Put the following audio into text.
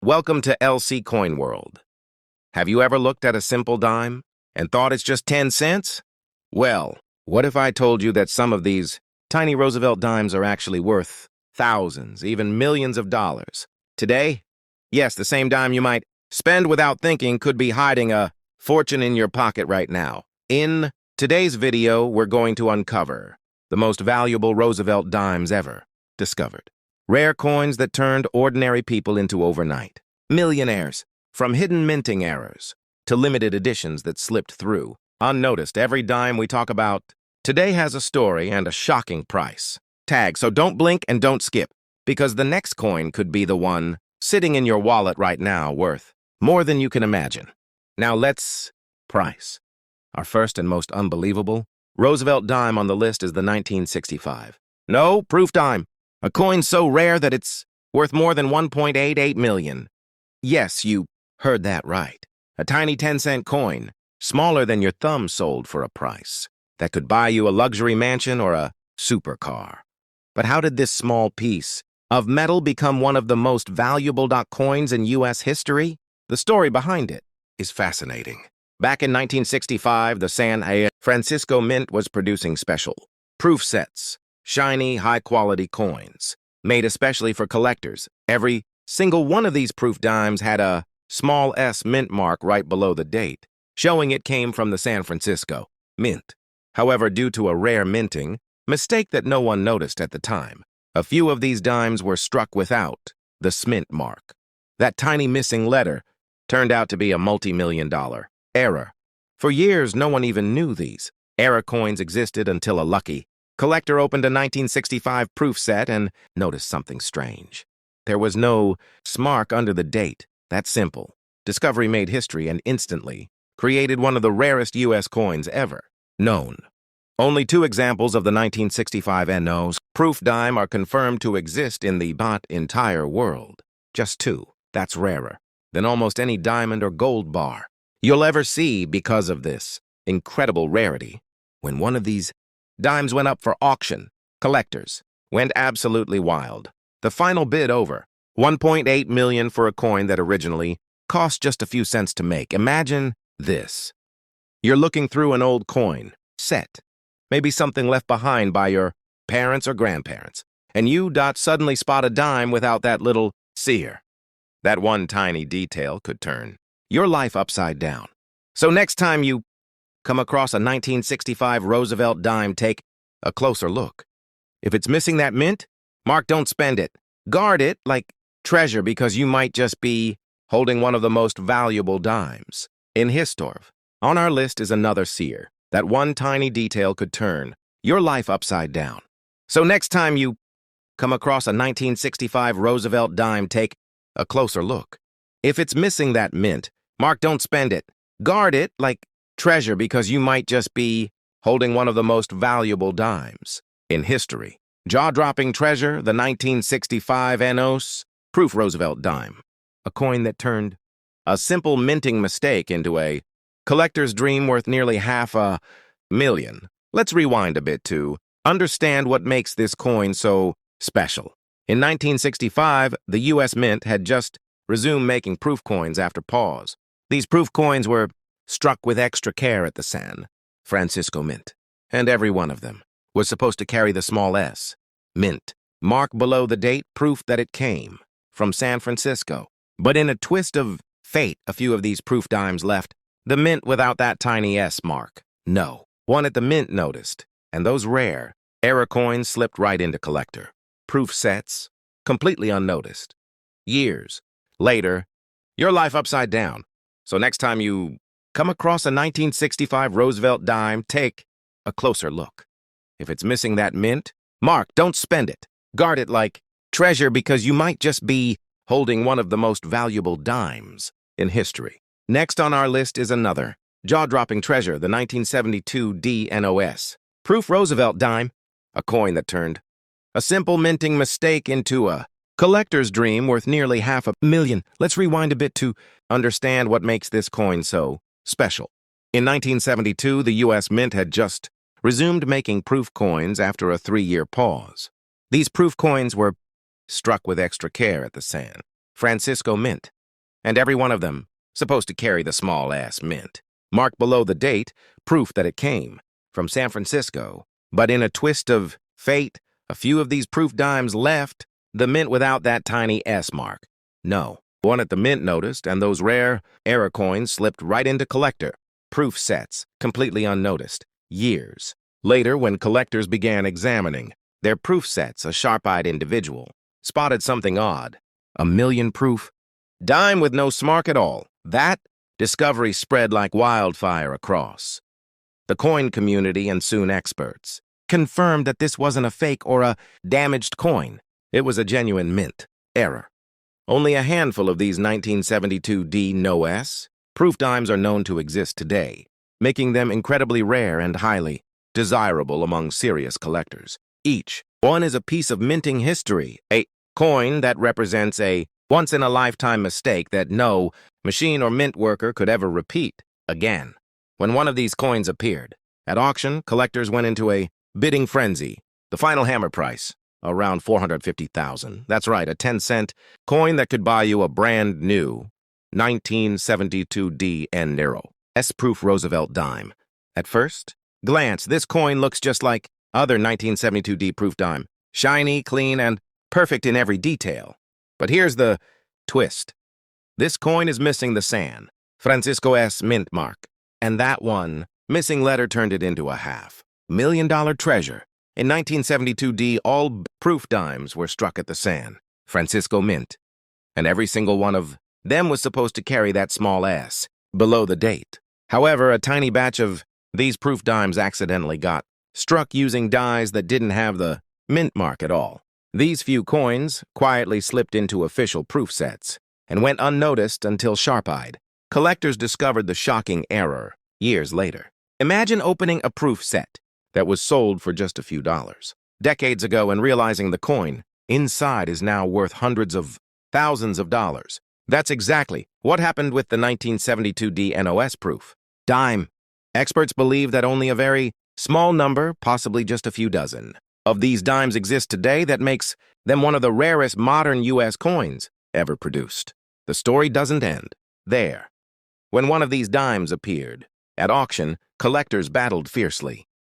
Welcome to LC Coin World. Have you ever looked at a simple dime and thought it's just 10 cents? Well, what if I told you that some of these tiny Roosevelt dimes are actually worth thousands, even millions of dollars? Today, yes, the same dime you might spend without thinking could be hiding a fortune in your pocket right now. In today's video, we're going to uncover the most valuable Roosevelt dimes ever discovered. Rare coins that turned ordinary people into overnight millionaires, from hidden minting errors to limited editions that slipped through unnoticed. Every dime we talk about today has a story and a shocking price tag, so don't blink and don't skip, because the next coin could be the one sitting in your wallet right now worth more than you can imagine. Now let's price. Our first and most unbelievable Roosevelt dime on the list is the 1965. No, proof dime. A coin so rare that it's worth more than $1.88 million. Yes, you heard that right. A tiny 10-cent coin, smaller than your thumb, sold for a price that could buy you a luxury mansion or a supercar. But how did this small piece of metal become one of the most valuable coins in U.S. history? The story behind it is fascinating. Back in 1965, the San Francisco Mint was producing special proof sets. Shiny, high-quality coins, made especially for collectors. Every single one of these proof dimes had a small S mint mark right below the date, showing it came from the San Francisco Mint. However, due to a rare minting mistake that no one noticed at the time, a few of these dimes were struck without the SMINT mark. That tiny missing letter turned out to be a multi-million-dollar error. For years, no one even knew these error coins existed until a lucky collector opened a 1965 proof set and noticed something strange. There was no mark under the date. That simple discovery made history and instantly created one of the rarest U.S. coins ever known. Only 2 examples of the 1965 NO's proof dime are confirmed to exist in the entire world. Just 2. That's rarer than almost any diamond or gold bar you'll ever see because of this incredible rarity. When one of these dimes went up for auction, collectors went absolutely wild. The final bid over $1.8 million for a coin that originally cost just a few cents to make. Imagine this. You're looking through an old coin set, maybe something left behind by your parents or grandparents, and you suddenly spot a dime without that little seer. That one tiny detail could turn your life upside down. So next time you come across a 1965 Roosevelt dime, take a closer look. If it's missing that mint mark, don't spend it. Guard it like treasure, because you might just be holding one of the most valuable dimes in history. On our list is another seer. That one tiny detail could turn your life upside down. So next time you come across a 1965 Roosevelt dime, take a closer look. If it's missing that mint mark, don't spend it. Guard it like treasure, because you might just be holding one of the most valuable dimes in history. Jaw-dropping treasure, the 1965 NO's proof Roosevelt dime, a coin that turned a simple minting mistake into a collector's dream worth nearly $500,000. Let's rewind a bit to understand what makes this coin so special. In 1965, the U.S. Mint had just resumed making proof coins after pause. These proof coins were struck with extra care at the San Francisco Mint, and every one of them was supposed to carry the small S, mint, mark below the date, proof that it came from San Francisco. But in a twist of fate, a few of these proof dimes left the mint without that tiny S mark. No one at the mint noticed, and those rare error coins slipped right into collector proof sets, completely unnoticed. Years later, your life upside down. So next time you come across a 1965 Roosevelt dime, take a closer look. If it's missing that mint mark, don't spend it. Guard it like treasure, because you might just be holding one of the most valuable dimes in history. Next on our list is another jaw-dropping treasure, the 1972 DNOS proof Roosevelt dime, a coin that turned a simple minting mistake into a collector's dream worth nearly $500,000. Let's rewind a bit to understand what makes this coin so special. In 1972, the U.S. Mint had just resumed making proof coins after a 3-year pause. These proof coins were struck with extra care at the San Francisco Mint, and every one of them supposed to carry the small-ass mint. Marked below the date, proof that it came from San Francisco. But in a twist of fate, a few of these proof dimes left the mint without that tiny S mark. No. One at the mint noticed, and those rare error coins slipped right into collector proof sets, completely unnoticed. Years later, when collectors began examining their proof sets, a sharp-eyed individual spotted something odd. A million proof dime with no smark at all. That discovery spread like wildfire across the coin community, and soon experts confirmed that this wasn't a fake or a damaged coin. It was a genuine mint error. Only a handful of these 1972D no S proof dimes are known to exist today, making them incredibly rare and highly desirable among serious collectors. Each one is a piece of minting history, a coin that represents a once-in-a-lifetime mistake that no machine or mint worker could ever repeat again. When one of these coins appeared at auction, collectors went into a bidding frenzy. The final hammer price, around $450,000. That's right, a 10-cent coin that could buy you a brand new 1972D N Nero S-proof Roosevelt dime. At first glance, this coin looks just like other 1972D proof dime, shiny, clean, and perfect in every detail. But here's the twist. This coin is missing the San Francisco S mint mark, and that one missing letter turned it into a $500,000 treasure. In 1972D, all proof dimes were struck at the San Francisco Mint, and every single one of them was supposed to carry that small S below the date. However, a tiny batch of these proof dimes accidentally got struck using dies that didn't have the mint mark at all. These few coins quietly slipped into official proof sets and went unnoticed until sharp-eyed collectors discovered the shocking error years later. Imagine opening a proof set that was sold for just a few dollars decades ago and realizing the coin inside is now worth hundreds of thousands of dollars. That's exactly what happened with the 1972D NOS proof dime. Experts believe that only a very small number, possibly just a few dozen, of these dimes exist today. That makes them one of the rarest modern U.S. coins ever produced. The story doesn't end there. When one of these dimes appeared at auction, collectors battled fiercely